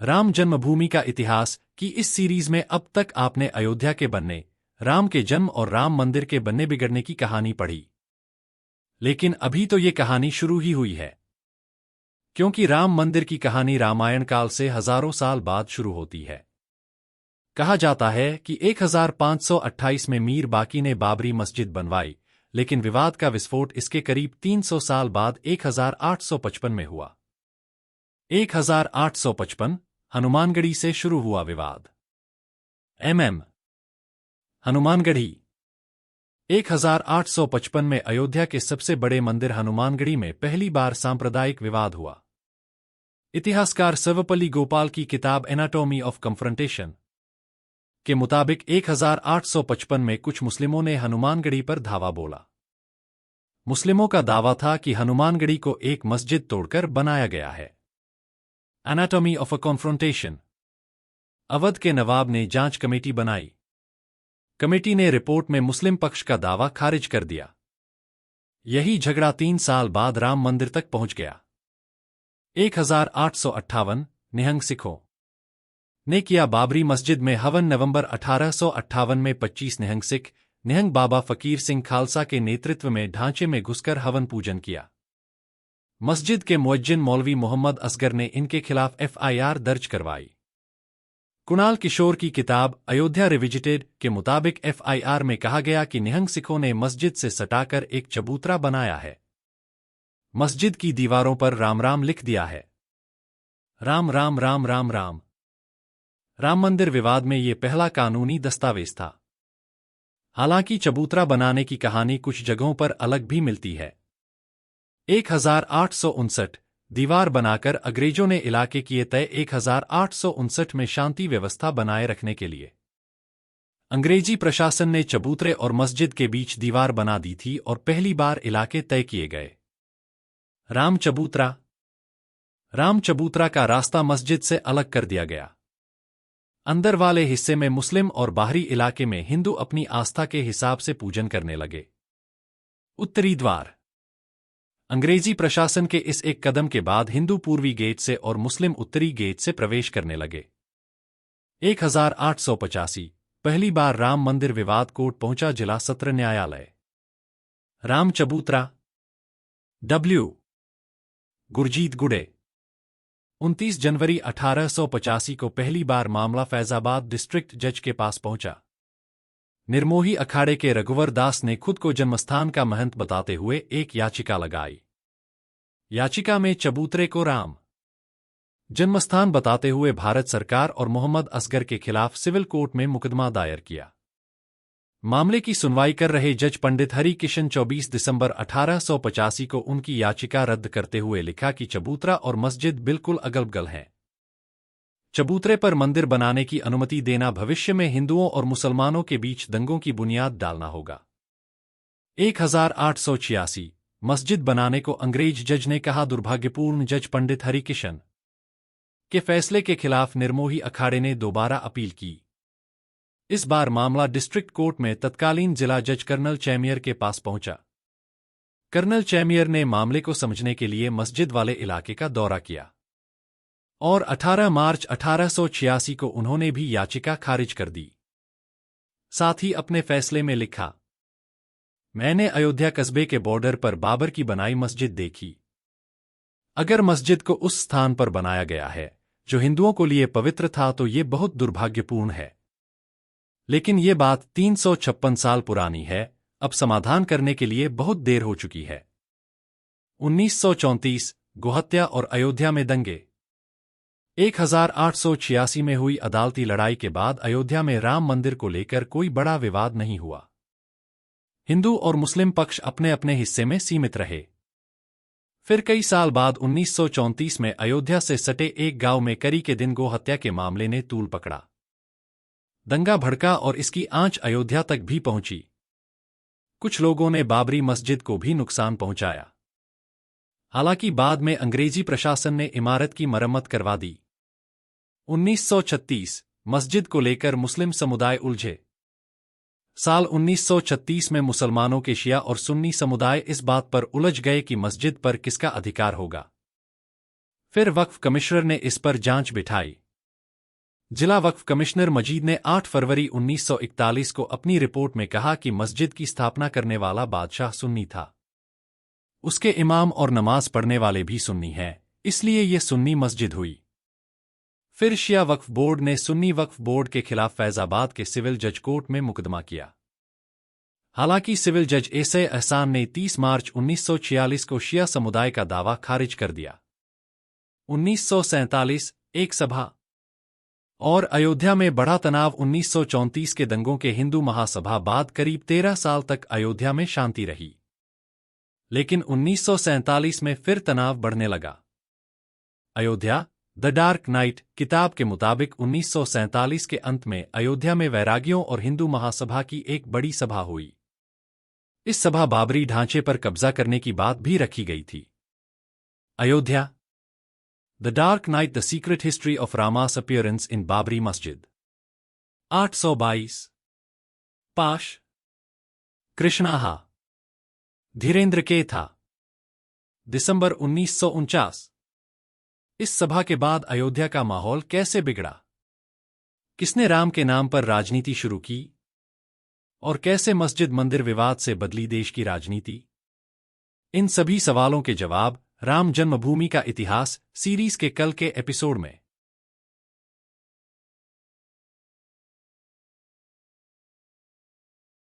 राम जन्मभूमि का इतिहास की इस सीरीज में अब तक आपने अयोध्या के बनने, राम के जन्म और राम मंदिर के बनने बिगड़ने की कहानी पढ़ी। लेकिन अभी तो ये कहानी शुरू ही हुई है, क्योंकि राम मंदिर की कहानी रामायण काल से हजारों साल बाद शुरू होती है। कहा जाता है कि 1528 में मीर बाकी ने बाबरी मस्जिद बनवाई, लेकिन विवाद का विस्फोट इसके करीब 300 साल बाद 1855 में हुआ। 1855 हनुमानगढ़ी से शुरू हुआ विवाद। हनुमानगढ़ी 1855 में अयोध्या के सबसे बड़े मंदिर हनुमानगढ़ी में पहली बार सांप्रदायिक विवाद हुआ। इतिहासकार सर्वपल्ली गोपाल की किताब एनाटॉमी ऑफ कन्फ्रंटेशन के मुताबिक 1855 में कुछ मुस्लिमों ने हनुमानगढ़ी पर धावा बोला। मुस्लिमों का दावा था कि हनुमानगढ़ी को एक मस्जिद तोड़कर बनाया गया है। Anatomy of a confrontation. Awadh के नवाब ने जांच कमेटी बनाई। कमेटी ने रिपोर्ट में मुस्लिम पक्ष का दावा खारिज कर दिया। यही झगड़ा 3 साल बाद राम मंदिर तक पहुंच गया। 1858 निहंग सिखों ने किया बाबरी मस्जिद में हवन। नवंबर 1858 में 25 निहंग सिख निहंग बाबा फकीर सिंह खालसा के नेतृत्व में ढांचे में घुसकर हवन पूजन किया। मस्जिद के मुअज्जिन मौलवी मोहम्मद असगर ने इनके खिलाफ एफआईआर दर्ज करवाई। कुणाल किशोर की किताब अयोध्या रिविजिटेड के मुताबिक एफआईआर में कहा गया कि निहंग सिखों ने मस्जिद से सटाकर एक चबूतरा बनाया है। मस्जिद की दीवारों पर राम राम लिख दिया है। राम राम राम राम राम। राम मंदिर विवाद में ये पहला कानूनी दस्तावेज था। हालांकि चबूतरा बनाने की कहानी कुछ जगहों पर अलग भी मिलती है। 1859 दीवार बनाकर अंग्रेजों ने इलाके किए तय। 1859 में शांति व्यवस्था बनाए रखने के लिए अंग्रेजी प्रशासन ने चबूतरे और मस्जिद के बीच दीवार बना दी थी और पहली बार इलाके तय किए गए। राम चबूतरा का रास्ता मस्जिद से अलग कर दिया गया। अंदर वाले हिस्से में मुस्लिम और बाहरी इलाके में हिंदू अपनी आस्था के हिसाब से पूजन करने लगे। उत्तरी द्वार। अंग्रेजी प्रशासन के इस एक कदम के बाद हिंदू पूर्वी गेट से और मुस्लिम उत्तरी गेट से प्रवेश करने लगे। 1885 पहली बार राम मंदिर विवाद कोर्ट पहुंचा। जिला सत्र न्यायालय। राम चबूतरा गुरजीत गुड़े 29 जनवरी 1885 को पहली बार मामला फैजाबाद डिस्ट्रिक्ट जज के पास पहुंचा। निर्मोही अखाड़े के रघुवर दास ने खुद को जन्मस्थान का महंत बताते हुए एक याचिका लगाई। याचिका में चबूतरे को राम जन्मस्थान बताते हुए भारत सरकार और मोहम्मद असगर के खिलाफ सिविल कोर्ट में मुकदमा दायर किया। मामले की सुनवाई कर रहे जज पंडित हरि किशन 24 दिसंबर 1885 को उनकी याचिका रद्द करते हुए लिखा कि चबूतरा और मस्जिद बिल्कुल अगल-बगल हैं। चबूतरे पर मंदिर बनाने की अनुमति देना भविष्य में हिंदुओं और मुसलमानों के बीच दंगों की बुनियाद डालना होगा। 1886 मस्जिद बनाने को अंग्रेज जज ने कहा दुर्भाग्यपूर्ण। जज पंडित हरि किशन के फैसले के खिलाफ निर्मोही अखाड़े ने दोबारा अपील की। इस बार मामला डिस्ट्रिक्ट कोर्ट में तत्कालीन जिला जज कर्नल चैमियर के पास पहुंचा। कर्नल चैमियर ने मामले को समझने के लिए मस्जिद वाले इलाके का दौरा किया और 18 मार्च 1886 को उन्होंने भी याचिका खारिज कर दी। साथ ही अपने फैसले में लिखा, मैंने अयोध्या कस्बे के बॉर्डर पर बाबर की बनाई मस्जिद देखी। अगर मस्जिद को उस स्थान पर बनाया गया है जो हिंदुओं को लिए पवित्र था तो ये बहुत दुर्भाग्यपूर्ण है। लेकिन ये बात 356 साल पुरानी है। अब समाधान करने के लिए बहुत देर हो चुकी है। 1934 गोहत्या और अयोध्या में दंगे। 1886 में हुई अदालती लड़ाई के बाद अयोध्या में राम मंदिर को लेकर कोई बड़ा विवाद नहीं हुआ। हिंदू और मुस्लिम पक्ष अपने अपने हिस्से में सीमित रहे। फिर कई साल बाद 1934 में अयोध्या से सटे एक गांव में करी के दिन गोहत्या के मामले ने तूल पकड़ा। दंगा भड़का और इसकी आंच अयोध्या तक भी पहुंची। कुछ लोगों ने बाबरी मस्जिद को भी नुकसान पहुंचाया। हालांकि बाद में अंग्रेजी प्रशासन ने इमारत की मरम्मत करवा दी। 1936 मस्जिद को लेकर मुस्लिम समुदाय उलझे। साल 1936 में मुसलमानों के शिया और सुन्नी समुदाय इस बात पर उलझ गए कि मस्जिद पर किसका अधिकार होगा। फिर वक्फ कमिश्नर ने इस पर जांच बिठाई। जिला वक्फ कमिश्नर मजीद ने 8 फरवरी 1941 को अपनी रिपोर्ट में कहा कि मस्जिद की स्थापना करने वाला बादशाह सुन्नी था। उसके इमाम और नमाज पढ़ने वाले भी सुन्नी हैं, इसलिए ये सुन्नी मस्जिद हुई। फिर शिया वक्फ बोर्ड ने सुन्नी वक्फ बोर्ड के खिलाफ फैजाबाद के सिविल जज कोर्ट में मुकदमा किया। हालांकि सिविल जज एसे एहसान ने 30 मार्च 1946 को शिया समुदाय का दावा खारिज कर दिया। 1947 एक सभा और अयोध्या में बढ़ा तनाव। 1934 के दंगों के हिंदू महासभा बाद करीब 13 साल तक अयोध्या में शांति रही, लेकिन 1947 में फिर तनाव बढ़ने लगा। अयोध्या द डार्क नाइट किताब के मुताबिक 1947 के अंत में अयोध्या में वैरागियों और हिंदू महासभा की एक बड़ी सभा हुई। इस सभा बाबरी ढांचे पर कब्जा करने की बात भी रखी गई थी। Ayodhya the dark night the secret history of रामास appearance इन बाबरी मस्जिद 822 पाश कृष्णाहा धीरेन्द्र के था दिसंबर 1949। इस सभा के बाद अयोध्या का माहौल कैसे बिगड़ा? किसने राम के नाम पर राजनीति शुरू की? और कैसे मस्जिद मंदिर विवाद से बदली देश की राजनीति? इन सभी सवालों के जवाब राम जन्मभूमि का इतिहास सीरीज के कल के एपिसोड में।